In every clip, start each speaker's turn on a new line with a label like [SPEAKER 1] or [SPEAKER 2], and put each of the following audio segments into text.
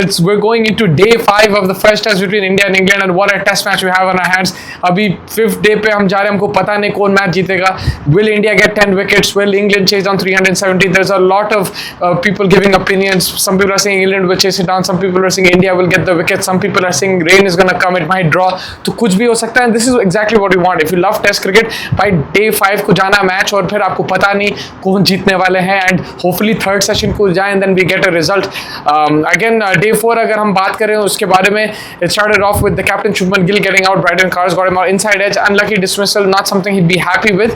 [SPEAKER 1] We're going into day 5 of the first test between India and England, and what a test match we have on our hands. अभी 5th day पे हम जा रहे हैं, हमको पता नहीं कौन मैच जीतेगा. Will India get 10 wickets? Will England chase down 370? There's a lot of people giving opinions. Some people are saying England will chase it down. Some people are saying India will get the wicket. Some people are saying rain is going to come. It might draw. तो कुछ भी हो सकता है. And this is exactly what we want. If you love Test cricket, by day 5 को जाना match और फिर आपको पता नहीं कौन जीतने वाले हैं. And hopefully third session को जाए and then we get a result. Again, day 4 अगर हम बात करें उसके बारे में, it started off with the captain Shubman Gill getting out. Brydon Cars got him out. Inside edge, unlucky dismissal, not something he'd be happy with.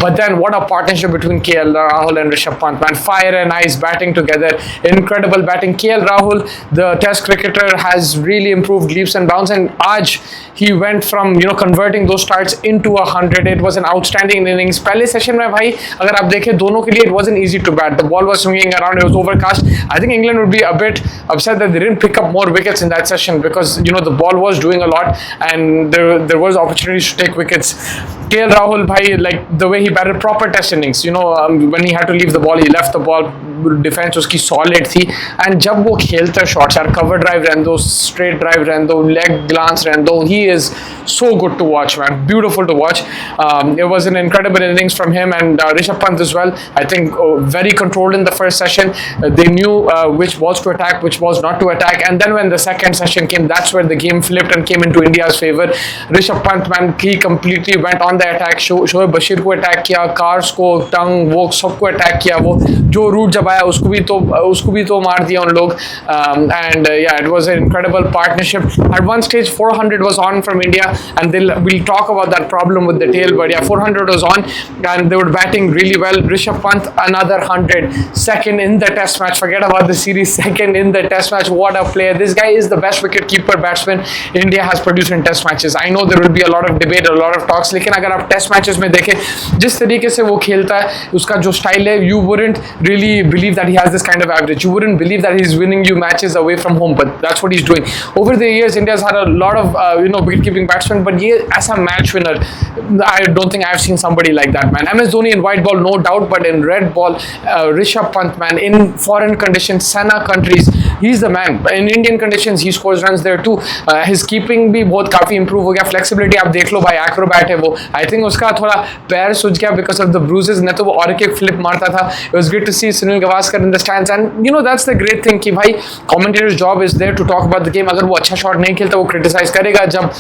[SPEAKER 1] But then what a partnership between KL Rahul and Rishabh Pant, man. Fire and ice batting together. Incredible batting. KL Rahul, the test cricketer, has really improved leaps and bounds, and Aj, he went from converting those starts into 100. It was an outstanding innings. पहले session में भाई अगर आप देखें दोनों के लिए it wasn't easy to bat. The ball was swinging around. It was overcast. I think England would be a bit upset that they didn't pick up more wickets in that session because the ball was doing a lot and there was opportunities to take wickets. KL Rahul, bhai, like the way he batted, proper test innings. When he had to leave the ball, he left the ball. Defense उसकी solid थी. And जब वो खेलता shots यार, cover drive रहने दो, straight drive रहने दो, leg glance रहने दो, he is so good to watch, man. Beautiful to watch. It was an incredible innings from him and Rishabh Pant as well. I think very controlled in the first session. They knew which balls to attack, which balls not to attack. And then when the second session came, that's where the game flipped and came into India's favor. Rishabh Pant, man, he completely went on the attack. Shoaib Bashir को attack किया, Cars को, Tung, वो सबको attack किया. वो जो route जब आया उसको भी तो मार दिया उन लोग. And yeah, it was an incredible partnership. At one stage 400 was on from India, and we'll talk about that problem with the tail, but yeah, 400 was on and they were batting really well. Rishabh Pant, another 100, second in the test match. Forget about the series, second in the test match. What a player. This guy is the best wicket keeper batsman India has produced in test matches. I know there will be a lot of debate, a lot of talks, लेकिन अगर आप test matches में देखें जिस तरीके से वो खेलता है, उसका जो स्टाइल है, you wouldn't really believe that he has this kind of average. You wouldn't believe that he's winning you matches away from home, but that's what he's doing. Over the years, India's had a lot of wicket-keeping batsmen, but as a match winner, I don't think I've seen somebody like that, man. MS Dhoni in white ball, no doubt, but in red ball, Rishabh Pant, man, in foreign conditions, Sana countries, he's the man. In Indian conditions, he scores runs there too. His keeping भी बहुत काफी improve हो गया. Flexibility आप देख लो भाई, acrobat है वो. I think उसका थोड़ा पैर सूझ गया because of the bruises. नहीं तो वो और एक flip मारता था. It was great to see Sunil Gavaskar in the stands, and that's the great thing कि भाई commentator's job is there to talk about the game. अगर वो अच्छा shot नहीं खेलता वो criticize करेगा. जब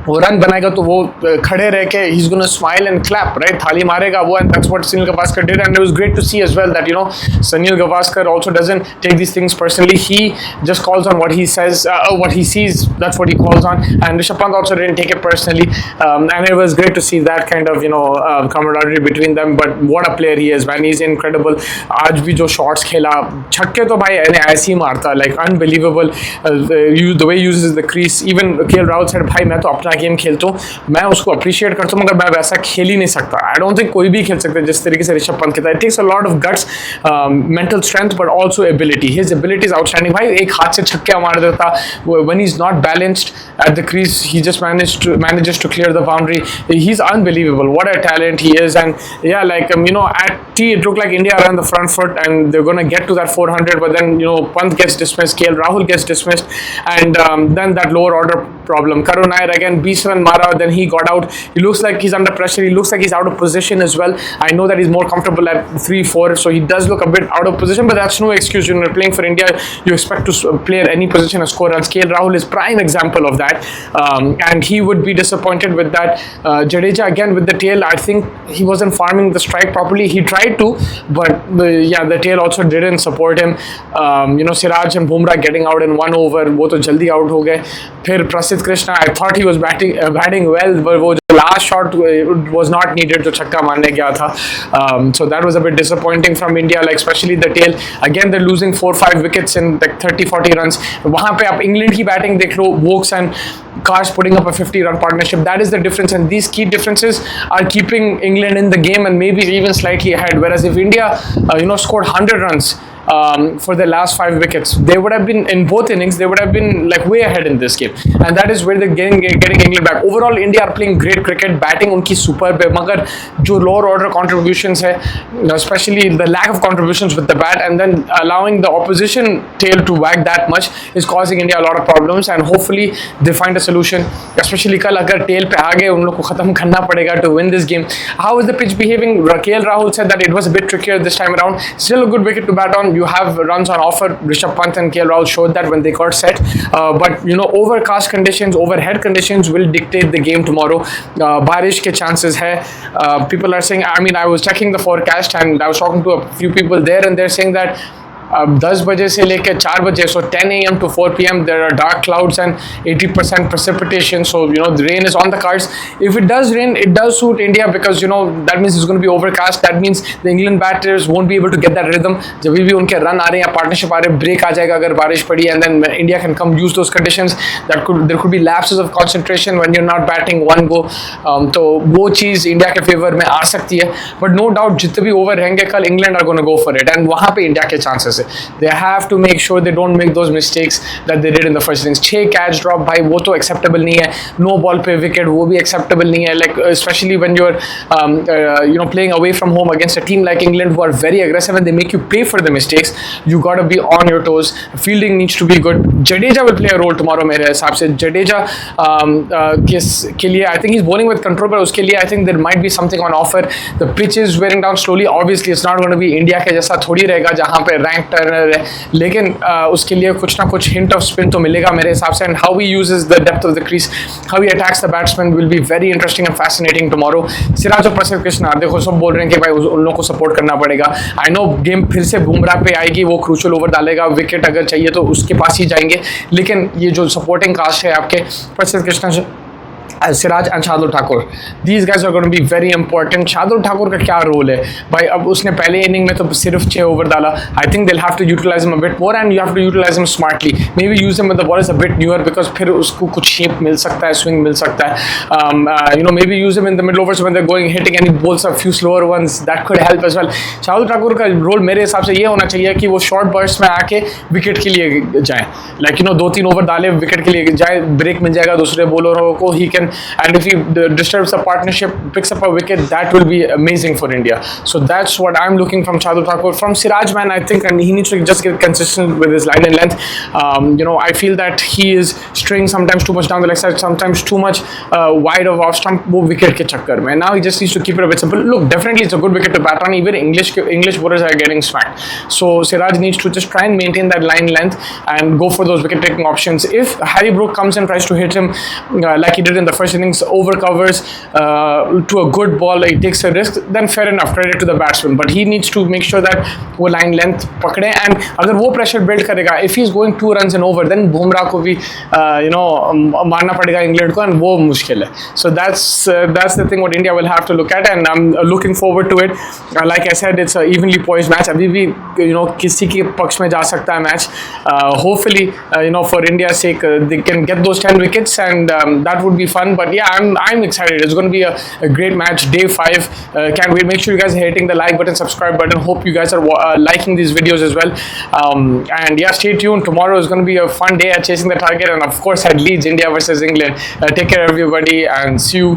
[SPEAKER 1] वो रन बनाएगा तो वो खड़े रह के he's gonna smile and clap, right? थाली मारेगा वो, and that's what Sunil Gavaskar did, and it was great to see as well that Sunil Gavaskar also doesn't take these things personally. He just calls on what he says, what he sees, that's what he calls on, and Rishabh Pant also didn't take it personally, and it was great to see that kind of camaraderie between them. But what a player he is, man. He's incredible. आज भी जो shots खेला, छक्के तो भाई ऐसे ही मारता, like unbelievable. The way he uses the crease. Even KL Rahul said, भाई मैं तो अपना गेम खेलता हूँ, मैं उसको अप्रिशिएट करता हूँ, मगर मैं वैसा खेल ही नहीं सकता. आई डोंट थिंक कोई भी खेल सकता है जिस तरीके से ऋषभ पंत खेलता है. It takes a lot of guts, mental strength, but also ability. His ability is outstanding. भाई एक हाथ से छक्का मार देता. When he is not balanced at the crease, he just manages to clear the boundary. He's unbelievable. What a talent he is. And yeah, like at T it looked like India ran the front foot and they're going to get to that 400, but then Pant gets dismissed, KL Rahul gets dismissed, and then that lower order problem. Karun Nair again, 20 run mara, then he got out. He looks like he's under pressure. He looks like he's out of position as well. I know that he's more comfortable at 3-4, so he does look a bit out of position, but that's no excuse. When you're playing for India, you expect to play at any position and score runs. KL Rahul is prime example of that. And he would be disappointed with that. Jadeja again with the tail. I think he wasn't farming the strike properly. He tried to, but the tail also didn't support him. Siraj and Bumrah getting out in 1 over. वो तो जल्दी out हो गए. फिर प्रसिद्ध Krishna, I thought he was batting well, but वो last shot was not needed to छक्का मारने गया था. So that was a bit disappointing from India, like especially the tail. Again, they're losing 4-5 wickets in like 30-40 runs. वहाँ पे आप England की batting देख लो, Vokes and Cars putting up a 50-run partnership. That is the difference, and these key differences are keeping England in the game and maybe even slightly ahead. Whereas if India, scored 100 runs, for the last 5 wickets. They would have been in both innings. They would have been like way ahead in this game, and that is where they're getting England back. Overall, India are playing great cricket. Batting उनकी superb है, मगर जो lower order contributions है, especially the lack of contributions with the bat, and then allowing the opposition tail to wag that much is causing India a lot of problems. And hopefully they find a solution. Especially कल अगर tail पे आ गए, उन लोग को खत्म करना पड़ेगा to win this game. How is the pitch behaving? KL Rahul said that it was a bit trickier this time around. Still a good wicket to bat on. You have runs on offer. Rishabh Pant and KL Rahul showed that when they got set. But overcast conditions, overhead conditions will dictate the game tomorrow. Barish ke chances hai. People are saying. I mean, I was checking the forecast and I was talking to a few people there, and they're saying that 10 बजे से लेकर 4 बजे, so 10 a.m. to 4 p.m. there are dark clouds and 80% precipitation. So the rain is on the cards. If it does rain, it does suit India because that means it's going to be overcast. That means the England batters won't be able to get that rhythm. जब भी उनके run आ रहे हैं, partnership आ रहे हैं, break आ जाएगा अगर बारिश पड़ी, and then India can come use those conditions. There could be lapses of concentration when you're not batting one go. तो वो चीज़ इंडिया के फेवर में आ सकती है. But no doubt जितने भी ओवर रहेंगे कल, England are going to go for it, and वहाँ पे इंडिया के chances. They have to make sure they don't make those mistakes that they did in the first innings. 6 catch drop भाई वो तो acceptable नहीं है. No ball पे wicket वो भी acceptable नहीं है. Like especially when you're playing away from home against a team like England who are very aggressive and they make you pay for the mistakes. You got to be on your toes. Fielding needs to be good. Jadeja will play a role tomorrow मेरे हिसाब से. Jadeja के लिए I think he's bowling with control, but उसके लिए I think there might be something on offer. The pitch is wearing down slowly. Obviously it's not going to be India के जैसा थोड़ी रहेगा जहाँ पे rank टर्नर है, लेकिन उसके लिए कुछ ना कुछ हिंट ऑफ स्पिन तो मिलेगा मेरे हिसाब से. And how he uses the depth of the crease, how he attacks the batsman will be very interesting and fascinating tomorrow. Siraj और प्रसिद्ध कृष्णा, देखो सब बोल रहे हैं कि भाई उन लोगों को सपोर्ट करना पड़ेगा. आई नो गेम फिर से बुमराह पे आएगी, वो क्रूशल ओवर डालेगा, विकेट अगर चाहिए तो उसके पास ही जाएंगे. लेकिन ये जो सपोर्टिंग कास्ट है आपके प्रसिद्ध Krishna, Siraj and Shardul Thakur, these guys are going to be very important. Shardul Thakur का क्या रोल है भाई? अब उसने पहले इनिंग में तो सिर्फ 6 ओवर डाला. I think they'll have to utilize him a bit more and you have to utilize him smartly. Maybe use him when the ball is a bit newer because फिर उसको कुछ शेप मिल सकता है, swing मिल सकता है. Maybe use him in the middle overs when they're going hitting and he bowls a few slower ones. That could help as well. Shardul Thakur का role मेरे हिसाब से ये होना चाहिए कि वो शॉर्ट बर्स्ट में आके विकेट के लिए जाए. लाइक 2-3 ओवर डाले, विकेट के लिए जाए, ब्रेक मिल जाएगा दूसरे बॉलरों को. He can, and if he disturbs the partnership, picks up a wicket, that will be amazing for India. So that's what I'm looking from Shardul Thakur. From Siraj, man, I think and he needs to just get consistent with his line and length. I feel that he is straying sometimes too much down the leg side, sometimes too much wide of off stump, वो wicket के चक्कर में. Now he just needs to keep it a bit simple. Look, definitely it's a good wicket to bat on. Even English bowlers are getting smacked. So Siraj needs to just try and maintain that line length and go for those wicket taking options. If Harry Brook comes and tries to hit him like he did in the first innings, over covers to a good ball, he takes a risk, then fair enough, credit to the batsman. But he needs to make sure that वो line length पकड़े, and अगर वो pressure build करेगा, if he's going 2 runs and over, then Bumrah को भी मारना पड़ेगा England को, and वो मुश्किल है. So that's the thing what India will have to look at, and I'm looking forward to it. Like I said, it's a evenly poised match. अभी भी किसी के पक्ष में जा सकता है match. Hopefully for India's sake they can get those 10 wickets, and that would be fun. But yeah, I'm excited. It's going to be a great match. Day 5. Can't wait. Make sure you guys are hitting the like button, subscribe button. Hope you guys are liking these videos as well. And yeah, stay tuned. Tomorrow is going to be a fun day at Chasing the Target, and of course at Leeds, India versus England. Take care, everybody, and see you